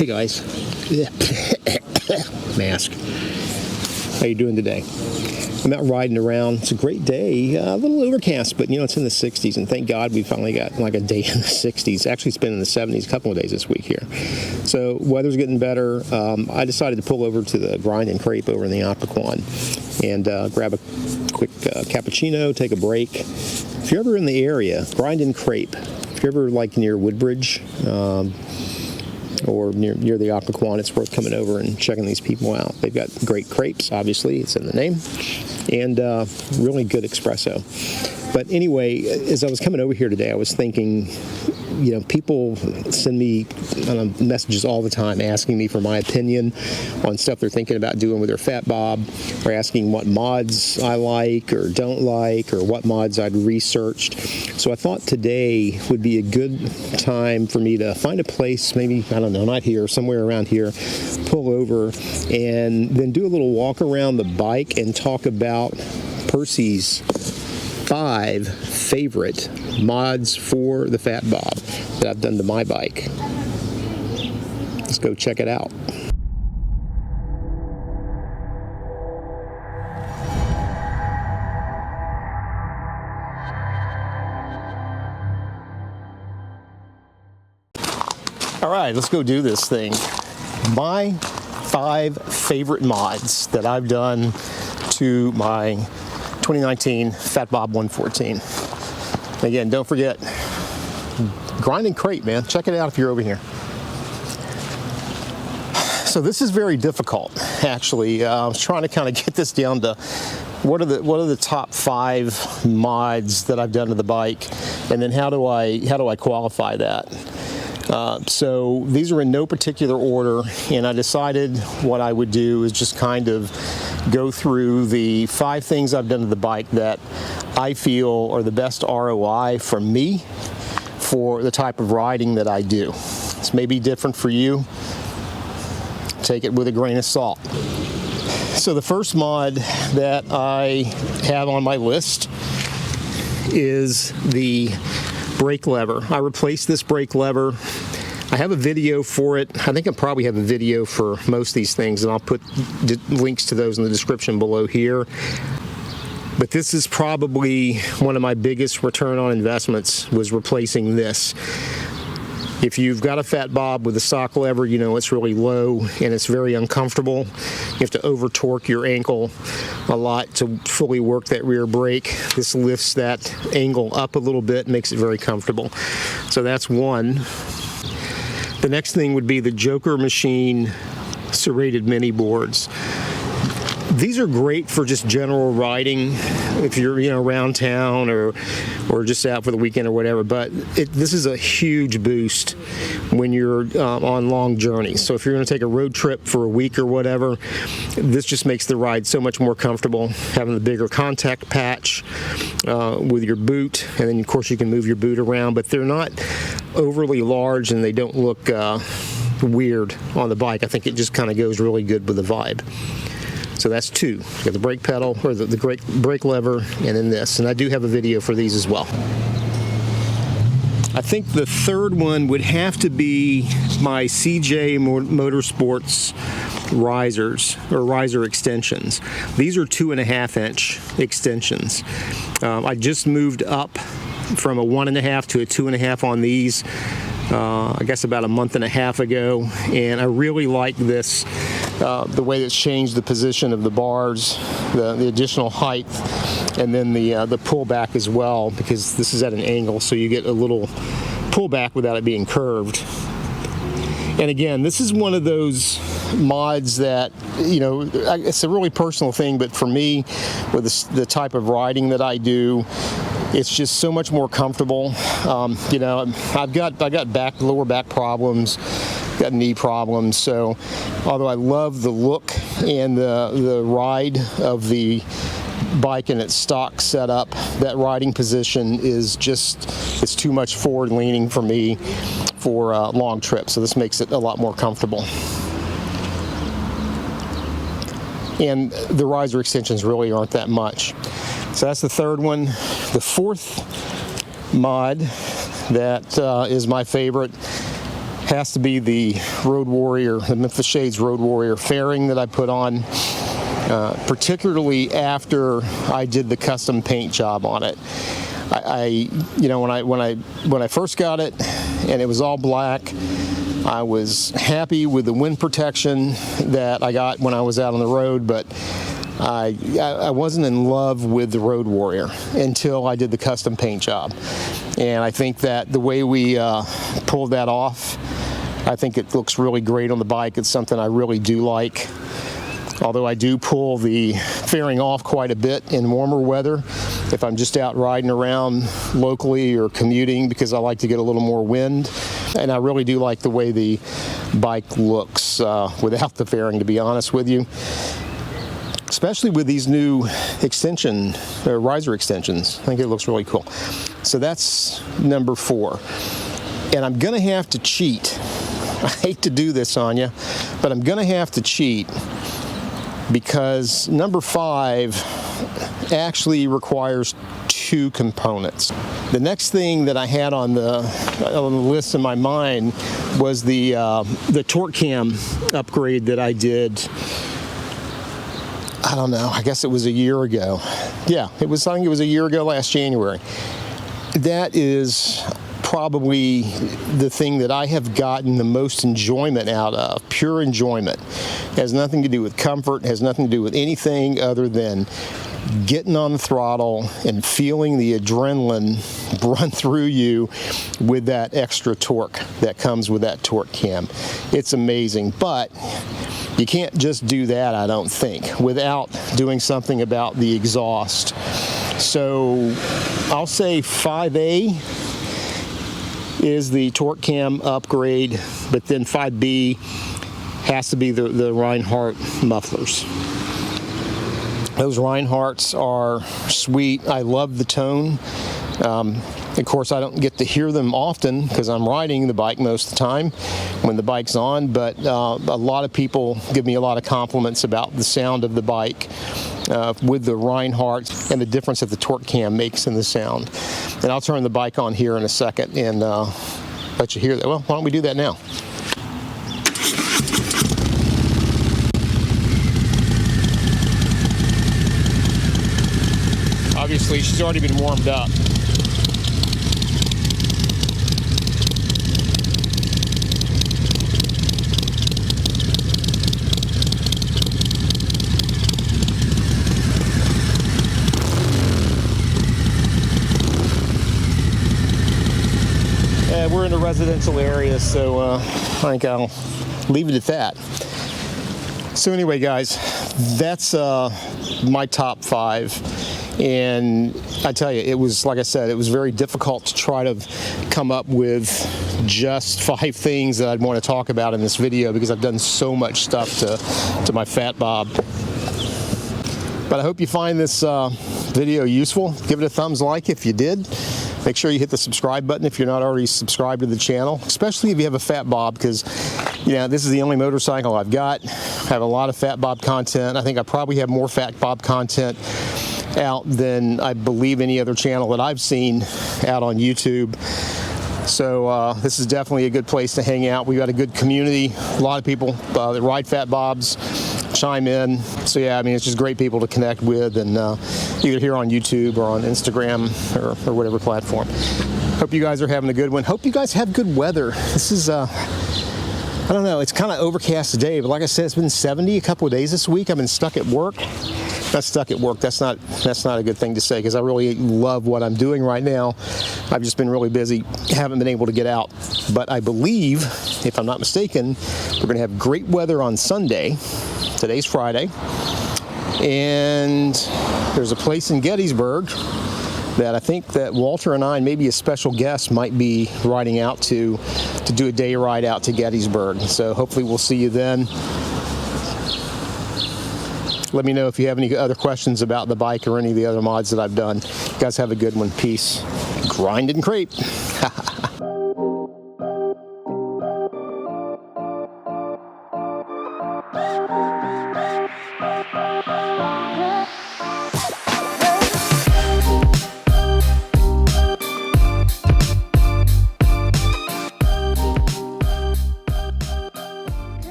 Hey guys, mask. How you doing today? I'm out riding around. It's a great day. A little overcast, but you know, it's in the 60s, and thank God we finally got like a day in the 60s. Actually, it's been in the 70s a couple of days this week here. So weather's getting better. I decided to pull over to the Grind and Crepe over in the Occoquan and grab a quick cappuccino, take a break. If you're ever in the area, Grind and Crepe. If you're ever like near Woodbridge, or near the Occoquan, it's worth coming over and checking these people out. They've got great crepes, obviously, it's in the name, and really good espresso. But anyway, as I was coming over here today, I was thinking, you know, people send me messages all the time asking me for my opinion on stuff they're thinking about doing with their Fat Bob, or asking what mods I like or don't like, or what mods I'd researched. So I thought today would be a good time for me to find a place, maybe, I don't know, not here, somewhere around here, pull over, and then do a little walk around the bike and talk about Percy's 5 favorite mods for the Fat Bob that I've done to my bike. Let's go check it out. All right, let's go do this thing. My 5 favorite mods that I've done to my 2019 Fat Bob 114. Again, don't forget, Grind and Crepe, man. Check it out if you're over here. So this is very difficult, actually. I was trying to kind of get this down to what are the top 5 mods that I've done to the bike, and then how do I qualify that? So these are in no particular order, and I decided what I would do is just kind of go through the 5 things I've done to the bike that I feel are the best ROI for me for the type of riding that I do. This may be different for you. Take it with a grain of salt. So the first mod that I have on my list is the brake lever. I replaced this brake lever. I have a video for it. I think I probably have a video for most of these things, and I'll put links to those in the description below here. But this is probably one of my biggest return on investments, was replacing this. If you've got a Fat Bob with a stock lever, you know it's really low and it's very uncomfortable. You have to over torque your ankle a lot to fully work that rear brake. This lifts that angle up a little bit, makes it very comfortable. So that's one. The next thing would be the Joker Machine Serrated mini boards. These are great for just general riding, if you're around town or just out for the weekend or whatever. But this is a huge boost when you're on long journeys. So if you're going to take a road trip for a week or whatever, this just makes the ride so much more comfortable. Having the bigger contact patch with your boot, and then of course you can move your boot around. But they're not overly large and they don't look weird on the bike. I think it just kind of goes really good with the vibe. So that's 2. You got the brake pedal, or the brake lever, and then this. And I do have a video for these as well. I think the third one would have to be my CJ Motorsports risers, or riser extensions. These are 2.5-inch extensions. I just moved up from a 1.5 to a 2.5 on these, I guess about a month and a half ago, and I really like this. The way it's changed the position of the bars, the additional height, and then the pullback as well, because this is at an angle, so you get a little pullback without it being curved. And again, this is one of those mods that, you know, it's a really personal thing, but for me, with the type of riding that I do, it's just so much more comfortable. You know, I've got lower back problems, got knee problems, so although I love the look and the ride of the bike and its stock setup, that riding position is just, it's too much forward leaning for me for long trips, so this makes it a lot more comfortable. And the riser extensions really aren't that much. So that's the third one. The fourth mod that is my favorite has to be the Road Warrior, the Memphis Shades Road Warrior fairing that I put on, particularly after I did the custom paint job on it. You know, when I first got it and it was all black, I was happy with the wind protection that I got when I was out on the road, but I wasn't in love with the Road Warrior until I did the custom paint job. And I think that the way we pulled that off, I think it looks really great on the bike. It's something I really do like. Although I do pull the fairing off quite a bit in warmer weather if I'm just out riding around locally or commuting, because I like to get a little more wind. And I really do like the way the bike looks without the fairing, to be honest with you. Especially with these new extension, riser extensions. I think it looks really cool. So that's number 4. And I'm gonna have to cheat. I hate to do this on you, but I'm gonna have to cheat, because number 5 actually requires 2 components. The next thing that I had on the list in my mind was the torque cam upgrade that I did. I don't know, I guess it was a year ago. Yeah, I think it was a year ago, last January. That is probably the thing that I have gotten the most enjoyment out of, pure enjoyment. It has nothing to do with comfort, has nothing to do with anything other than getting on the throttle and feeling the adrenaline run through you with that extra torque that comes with that torque cam. It's amazing, but you can't just do that, I don't think, without doing something about the exhaust. So I'll say 5A is the torque cam upgrade, but then 5B has to be the Rinehart mufflers. Those Rineharts are sweet. I love the tone. Of course, I don't get to hear them often because I'm riding the bike most of the time when the bike's on, but a lot of people give me a lot of compliments about the sound of the bike with the Rinehart and the difference that the torque cam makes in the sound. And I'll turn the bike on here in a second and let you hear that. Well, why don't we do that now? Obviously, she's already been warmed up. We're in a residential area, so I think I'll leave it at that. So anyway, guys, that's my top 5. And I tell you, it was, like I said, it was very difficult to try to come up with just 5 things that I'd want to talk about in this video, because I've done so much stuff to my Fat Bob. But I hope you find this video useful. Give it a thumbs like if you did. Make sure you hit the subscribe button if you're not already subscribed to the channel, especially if you have a Fat Bob, because this is the only motorcycle I've got. I have a lot of Fat Bob content. I think I probably have more Fat Bob content out than I believe any other channel that I've seen out on YouTube. So this is definitely a good place to hang out. We've got a good community, a lot of people that ride Fat Bobs, chime in. So yeah, I mean, it's just great people to connect with, and either here on YouTube or on Instagram or whatever platform. Hope you guys are having a good one. Hope you guys have good weather. This is I don't know, it's kind of overcast today, but like I said, it's been 70 a couple of days this week. I've been stuck at work. Not stuck at work, that's not a good thing to say, because I really love what I'm doing right now. I've just been really busy, haven't been able to get out. But I believe, if I'm not mistaken, we're going to have great weather on Sunday. Today's Friday. And there's a place in Gettysburg that I think that Walter and I, and maybe a special guest, might be riding out to do a day ride out to Gettysburg. So hopefully we'll see you then. Let me know if you have any other questions about the bike or any of the other mods that I've done. You guys have a good one. Peace. Grind and crepe.